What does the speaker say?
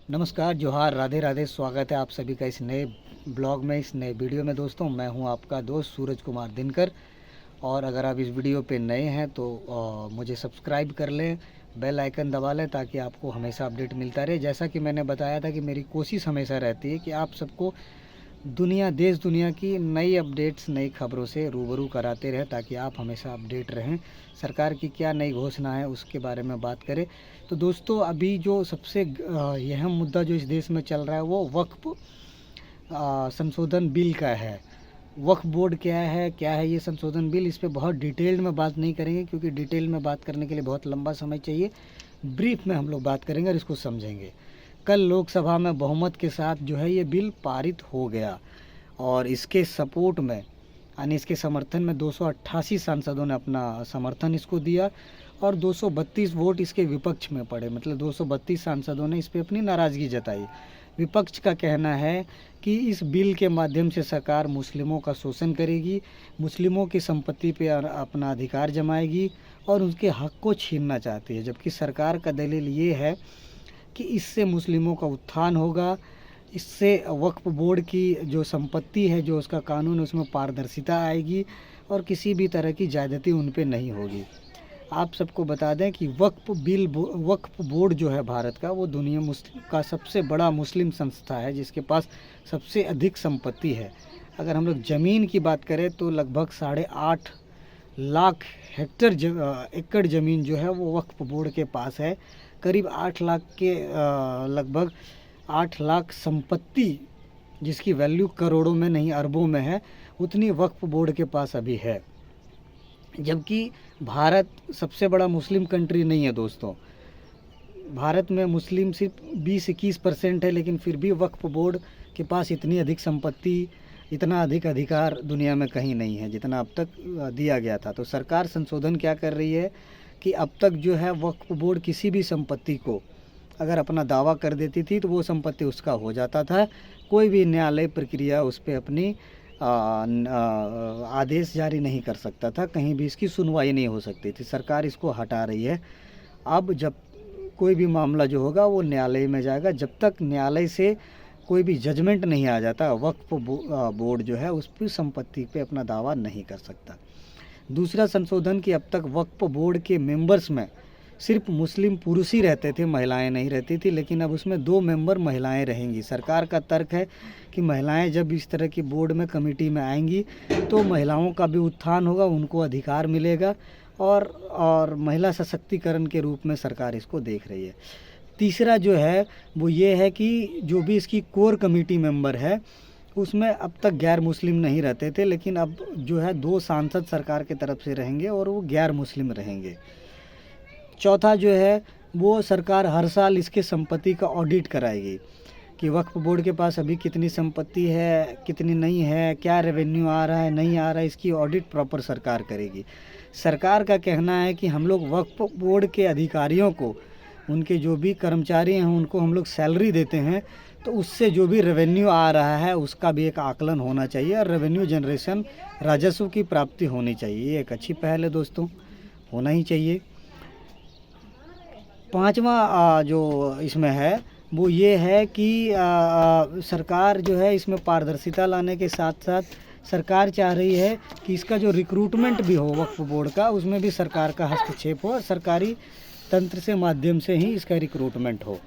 नमस्कार, जोहार, राधे राधे। स्वागत है आप सभी का इस नए ब्लॉग में, इस नए वीडियो में। दोस्तों, मैं हूं आपका दोस्त सूरज कुमार दिनकर। और अगर आप इस वीडियो पे नए हैं तो मुझे सब्सक्राइब कर लें, बेल आइकन दबा लें ताकि आपको हमेशा अपडेट मिलता रहे। जैसा कि मैंने बताया था कि मेरी कोशिश हमेशा रहती है कि आप सबको देश दुनिया की नई अपडेट्स, नई खबरों से रूबरू कराते रहें ताकि आप हमेशा अपडेट रहें। सरकार की क्या नई घोषणा है उसके बारे में बात करें तो दोस्तों, अभी जो सबसे अहम मुद्दा जो इस देश में चल रहा है वो वक्फ संशोधन बिल का है। वक्फ बोर्ड क्या है ये संशोधन बिल, इस पे बहुत डिटेल्ड में बात नहीं करेंगे क्योंकि डिटेल में बात करने के लिए बहुत लंबा समय चाहिए। ब्रीफ में हम लोग बात करेंगे और इसको समझेंगे। कल लोकसभा में बहुमत के साथ जो है ये बिल पारित हो गया और इसके सपोर्ट में यानी इसके समर्थन में 288 सांसदों ने अपना समर्थन इसको दिया और 232 वोट इसके विपक्ष में पड़े। मतलब 232 सांसदों ने इस पर अपनी नाराज़गी जताई। विपक्ष का कहना है कि इस बिल के माध्यम से सरकार मुस्लिमों का शोषण करेगी, मुस्लिमों की संपत्ति पर अपना अधिकार जमाएगी और उनके हक को छीनना चाहती है। जबकि सरकार का दलील ये है कि इससे मुस्लिमों का उत्थान होगा, इससे वक्फ बोर्ड की जो संपत्ति है, जो उसका कानून है, उसमें पारदर्शिता आएगी और किसी भी तरह की ज़्यादती उन पे नहीं होगी। आप सबको बता दें कि वक्फ बोर्ड जो है भारत का, वो दुनिया का सबसे बड़ा मुस्लिम संस्था है जिसके पास सबसे अधिक संपत्ति है। अगर हम लोग ज़मीन की बात करें तो लगभग 8.5 लाख एकड़ ज़मीन जो है वो वक्फ बोर्ड के पास है। करीब 8 लाख के लगभग 8 लाख संपत्ति जिसकी वैल्यू करोड़ों में नहीं अरबों में है, उतनी वक्फ बोर्ड के पास अभी है। जबकि भारत सबसे बड़ा मुस्लिम कंट्री नहीं है दोस्तों। भारत में मुस्लिम सिर्फ 20-21% है, लेकिन फिर भी वक्फ बोर्ड के पास इतनी अधिक संपत्ति, इतना अधिक अधिकार दुनिया में कहीं नहीं है जितना अब तक दिया गया था। तो सरकार संशोधन क्या कर रही है कि अब तक जो है वक्फ बोर्ड किसी भी संपत्ति को अगर अपना दावा कर देती थी तो वो संपत्ति उसका हो जाता था। कोई भी न्यायालय प्रक्रिया उस पर अपनी आदेश जारी नहीं कर सकता था, कहीं भी इसकी सुनवाई नहीं हो सकती थी। सरकार इसको हटा रही है। अब जब कोई भी मामला जो होगा वो न्यायालय में जाएगा। जब तक न्यायालय से कोई भी जजमेंट नहीं आ जाता, वक्फ बोर्ड जो है उस पर संपत्ति पे अपना दावा नहीं कर सकता। दूसरा संशोधन कि अब तक वक्फ बोर्ड के मेंबर्स में सिर्फ मुस्लिम पुरुष ही रहते थे, महिलाएं नहीं रहती थी, लेकिन अब उसमें 2 मेंबर महिलाएं रहेंगी। सरकार का तर्क है कि महिलाएं जब इस तरह की बोर्ड में, कमेटी में आएंगी तो महिलाओं का भी उत्थान होगा, उनको अधिकार मिलेगा और महिला सशक्तिकरण के रूप में सरकार इसको देख रही है। तीसरा जो है वो ये है कि जो भी इसकी कोर कमेटी मेंबर है उसमें अब तक गैर मुस्लिम नहीं रहते थे, लेकिन अब जो है 2 सांसद सरकार की तरफ से रहेंगे और वो गैर मुस्लिम रहेंगे। चौथा जो है वो सरकार हर साल इसके संपत्ति का ऑडिट कराएगी कि वक्फ बोर्ड के पास अभी कितनी संपत्ति है, कितनी नहीं है, क्या रेवेन्यू आ रहा है, नहीं आ रहा है, इसकी ऑडिट प्रॉपर सरकार करेगी। सरकार का कहना है कि हम लोग वक्फ बोर्ड के अधिकारियों को, उनके जो भी कर्मचारी हैं उनको हम लोग सैलरी देते हैं, तो उससे जो भी रेवेन्यू आ रहा है उसका भी एक आकलन होना चाहिए और रेवेन्यू जनरेशन, राजस्व की प्राप्ति होनी चाहिए। ये एक अच्छी पहल है दोस्तों, होना ही चाहिए। पांचवा जो इसमें है वो ये है कि सरकार जो है इसमें पारदर्शिता लाने के साथ साथ सरकार चाह रही है कि इसका जो रिक्रूटमेंट भी हो वक्फ बोर्ड का, उसमें भी सरकार का हस्तक्षेप हो और सरकारी तंत्र से माध्यम से ही इसका रिक्रूटमेंट हो।